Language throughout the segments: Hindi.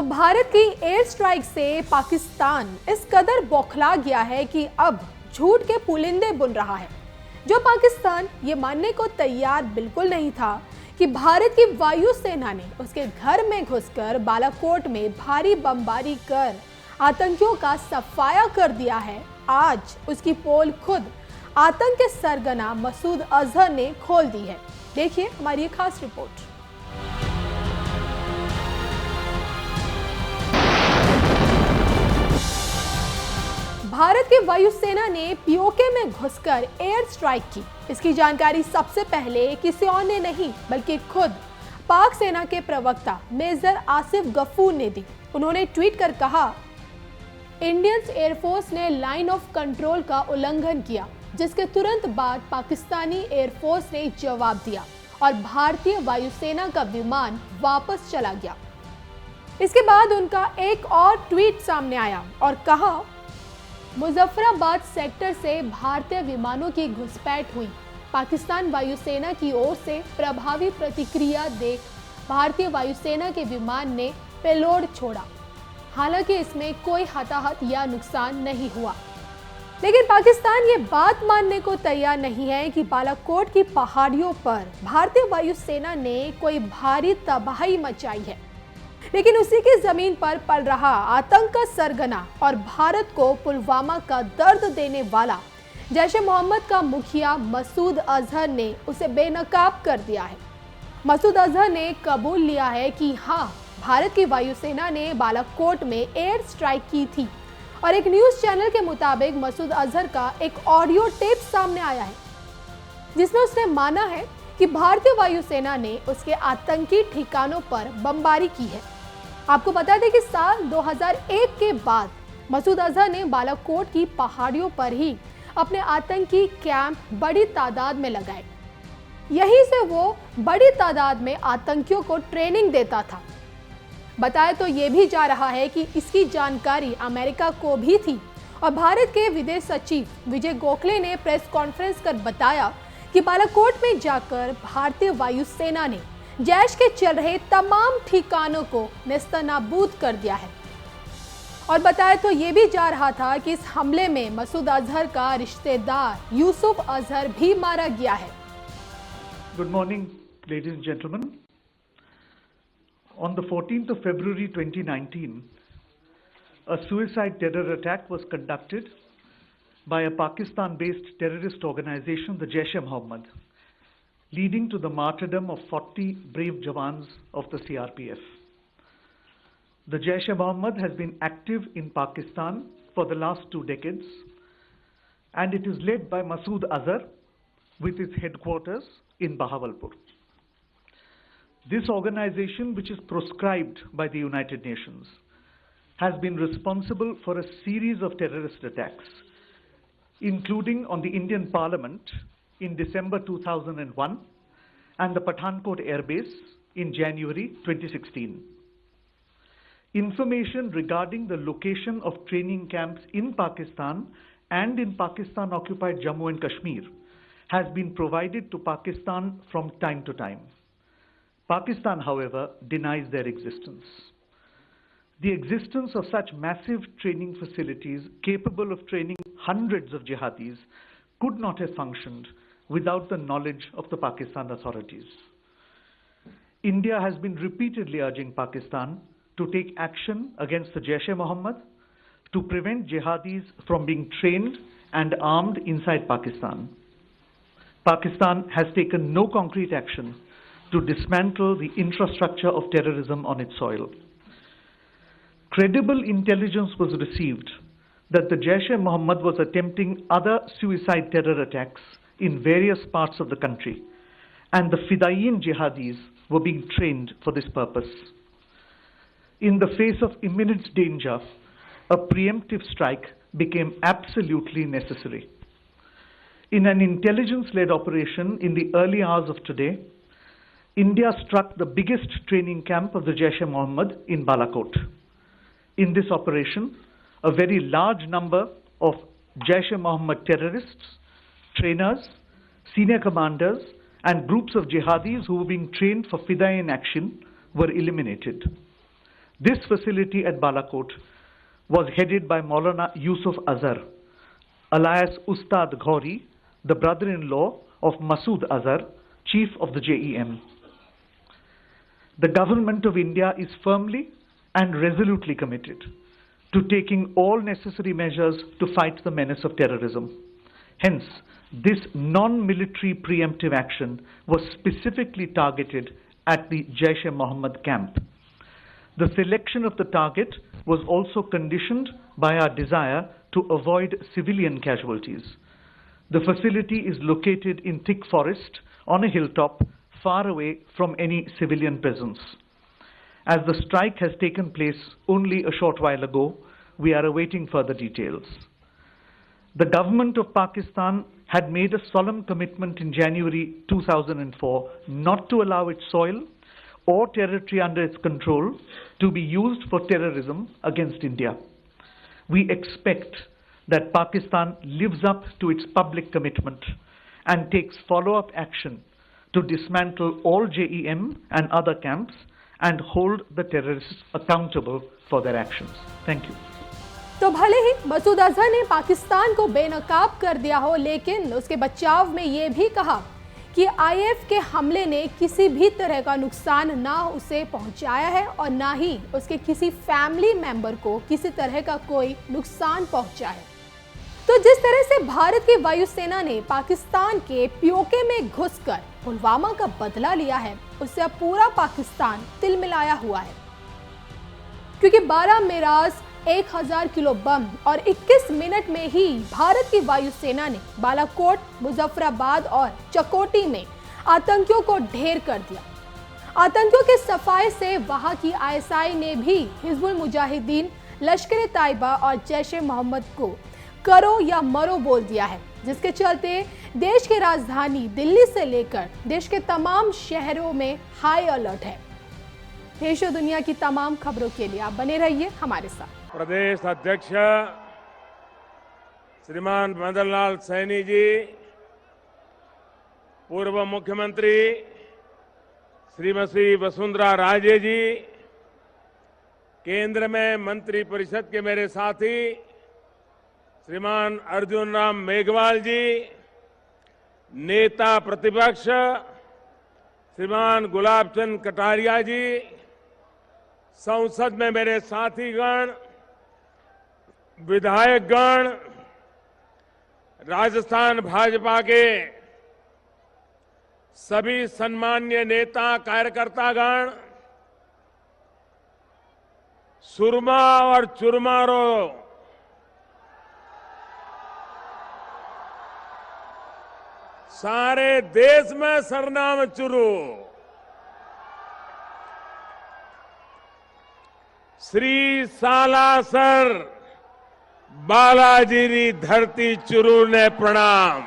तो भारत की एयर स्ट्राइक से पाकिस्तान इस कदर बौखला गया है कि अब झूठ के पुलिंदे बुन रहा है। जो पाकिस्तान ये मानने को तैयार बिल्कुल नहीं था कि भारत की वायुसेना ने उसके घर में घुसकर बालाकोट में भारी बमबारी कर आतंकियों का सफाया कर दिया है, आज उसकी पोल खुद आतंक के सरगना मसूद अजहर ने खोल दी है। देखिए हमारी खास रिपोर्ट। भारत की वायुसेना ने पीओके में घुसकर एयर स्ट्राइक की। इसकी जानकारी सबसे पहले किसी और ने नहीं बल्कि खुद पाक सेना के प्रवक्ता मेजर आसिफ गफूर ने दी। उन्होंने ट्वीट कर कहा, इंडियन एयरफोर्स ने लाइन ऑफ कंट्रोल का उल्लंघन किया, जिसके तुरंत बाद पाकिस्तानी एयरफोर्स ने जवाब दिया और भारतीय वायुसेना का विमान वापस चला गया। इसके बाद उनका एक और ट्वीट सामने आया और कहा, मुजफ्फराबाद सेक्टर से भारतीय विमानों की घुसपैठ हुई। पाकिस्तान वायुसेना की ओर से प्रभावी प्रतिक्रिया देख भारतीय वायुसेना के विमान ने पेलोड छोड़ा। हालांकि इसमें कोई हताहत या नुकसान नहीं हुआ, लेकिन पाकिस्तान ये बात मानने को तैयार नहीं है कि बालाकोट की पहाड़ियों पर भारतीय वायुसेना ने कोई भारी तबाही मचाई है। लेकिन उसी की जमीन पर पल रहा आतंक का सरगना और भारत को पुलवामा का दर्द देने वाला जैश ए मोहम्मद का मुखिया मसूद अजहर ने उसे बेनकाब कर दिया है। मसूद अजहर ने कबूल लिया है कि हाँ, भारत की वायुसेना ने बालाकोट में एयर स्ट्राइक की थी और एक न्यूज चैनल के मुताबिक मसूद अजहर का एक ऑडियो टेप सामने आया है जिसमें उसने माना है कि भारतीय वायुसेना ने उसके आतंकी ठिकानों पर बमबारी की है। आपको बता दें कि साल 2001 के बाद मसूद अजहर ने बालाकोट की पहाड़ियों पर ही अपने आतंकी कैंप बड़ी तादाद में लगाए। यहीं से वो बड़ी तादाद में आतंकियों को ट्रेनिंग देता था। बताया तो ये भी जा रहा है कि इसकी जानकारी अमेरिका को भी थी और भारत के विदेश सचिव विजय गोखले ने प्रेस कॉन्फ्रेंस कर बताया कि बालाकोट में जाकर भारतीय वायुसेना ने जैश के चल रहे तमाम ठिकानों को नेस्तनाबूद कर दिया है। और बताया तो ये भी जा रहा था कि इस हमले में मसूद अजहर का रिश्तेदार यूसुफ अजहर भी मारा गया है। Good morning, ladies and gentlemen. On the 14th of February 2019, a suicide terror attack was conducted by a Pakistan-based terrorist organization, the Jaish-e-Mohammed, leading to the martyrdom of 40 brave Jawans of the CRPF. The Jaish-e-Mohammed has been active in Pakistan for the last 2 decades, and it is led by Masood Azhar with its headquarters in Bahawalpur. This organization, which is proscribed by the United Nations, has been responsible for a series of terrorist attacks, including on the Indian Parliament in December 2001 and the Pathankot Air Base in January 2016. Information regarding the location of training camps in Pakistan and in Pakistan-occupied Jammu and Kashmir has been provided to Pakistan from time to time. Pakistan, however, denies their existence. The existence of such massive training facilities capable of training hundreds of jihadis could not have functioned without the knowledge of the Pakistan authorities. India has been repeatedly urging Pakistan to take action against the Jaish-e-Mohammed to prevent jihadis from being trained and armed inside Pakistan. Pakistan has taken no concrete action to dismantle the infrastructure of terrorism on its soil. Credible intelligence was received that the Jaish-e-Mohammed was attempting other suicide terror attacks in various parts of the country, and the Fidaiyin jihadis were being trained for this purpose. In the face of imminent danger, a preemptive strike became absolutely necessary. In an intelligence-led operation in the early hours of today, India struck the biggest training camp of the Jaish-e-Mohammed in Balakot. In this operation, a very large number of Jaish-e-Mohammed terrorists, trainers, senior commanders, and groups of jihadis who were being trained for Fidaiyin action were eliminated. This facility at Balakot was headed by Maulana Yusuf Azhar, alias Ustad Ghori, the brother-in-law of Masood Azhar, chief of the JEM. The Government of India is firmly and resolutely committed to taking all necessary measures to fight the menace of terrorism. Hence, this non-military preemptive action was specifically targeted at the Jaish-e-Mohammed camp. The selection of the target was also conditioned by our desire to avoid civilian casualties. The facility is located in thick forest on a hilltop far away from any civilian presence. As the strike has taken place only a short while ago, we are awaiting further details. The government of Pakistan had made a solemn commitment in January 2004 not to allow its soil or territory under its control to be used for terrorism against India. We expect that Pakistan lives up to its public commitment and takes follow-up action to dismantle all JEM and other camps and hold the terrorists accountable for their actions. Thank you. तो भले ही मसूद अजहर ने पाकिस्तान को बेनकाब कर दिया हो, लेकिन उसके बचाव में ये भी कहा कि आईएफ के हमले ने किसी भी तरह का नुकसान ना उसे पहुंचाया है और ना ही उसके किसी फैमिली मेंबर को किसी तरह का कोई नुकसान पहुंचा है। तो जिस तरह से भारत की वायुसेना ने पाकिस्तान के पीओके में घुसकर पुलवामा का बदला लिया है, उससे अब पूरा पाकिस्तान तिलमिलाया हुआ है, क्योंकि 12 मिराज 1000 किलो बम और 21 मिनट में ही भारत की वायुसेना ने बालाकोट, मुजफ्फराबाद और चकोटी में आतंकियों को ढेर कर दिया। आतंकियों के सफाए से वहां की आईएसआई ने भी हिजबुल मुजाहिदीन, लश्कर तैयबा और जैश ए मोहम्मद को करो या मरो बोल दिया है, जिसके चलते देश की राजधानी दिल्ली से लेकर देश के तमाम शहरों में हाई अलर्ट है। देश और दुनिया की तमाम खबरों के लिए आप बने रहिए हमारे साथ। प्रदेश अध्यक्ष श्रीमान मदन लाल सैनी जी, पूर्व मुख्यमंत्री श्रीमती वसुंधरा राजे जी, केंद्र में मंत्रिपरिषद के मेरे साथी श्रीमान अर्जुन राम मेघवाल जी, नेता प्रतिपक्ष श्रीमान गुलाब चंद कटारिया जी, संसद में मेरे साथीगण, विधायकगण, राजस्थान भाजपा के सभी सम्मान्य नेता कार्यकर्तागण, सुरमा और चुरमारों, सारे देश में सरनाम चुरू, श्री सालासर बालाजी री धरती चुरू ने प्रणाम।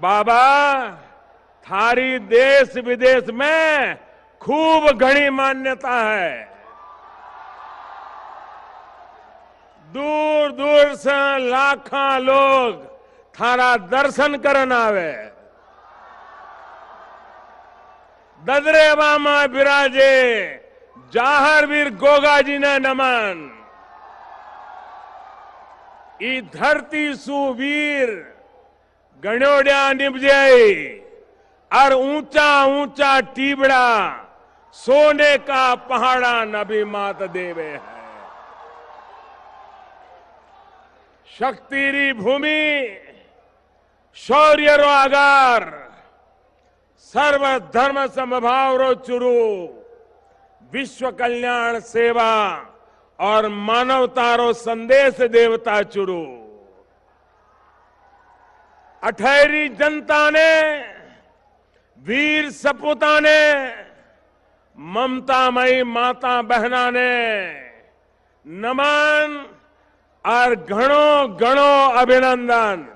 बाबा थारी देश विदेश में खूब घनी मान्यता है। दूर दूर से लाखों लोग थारा दर्शन करन आवे। ददरेवा में बिराजे जाहरवीर गोगा जी ने नमन। ई धरती सुवीर गणोड़िया निपजे और ऊंचा ऊंचा टीबड़ा सोने का पहाड़ा नबी मात देवे है। शक्तिरी भूमि शौर्य रो आगार सर्व धर्म समभाव रो चुरू विश्व कल्याण सेवा और मानवता रो संदेश देवता चुरू। अठहरी जनता ने वीर सपूता ने ममतामयी माता बहना ने नमन और घणो घणो अभिनंदन।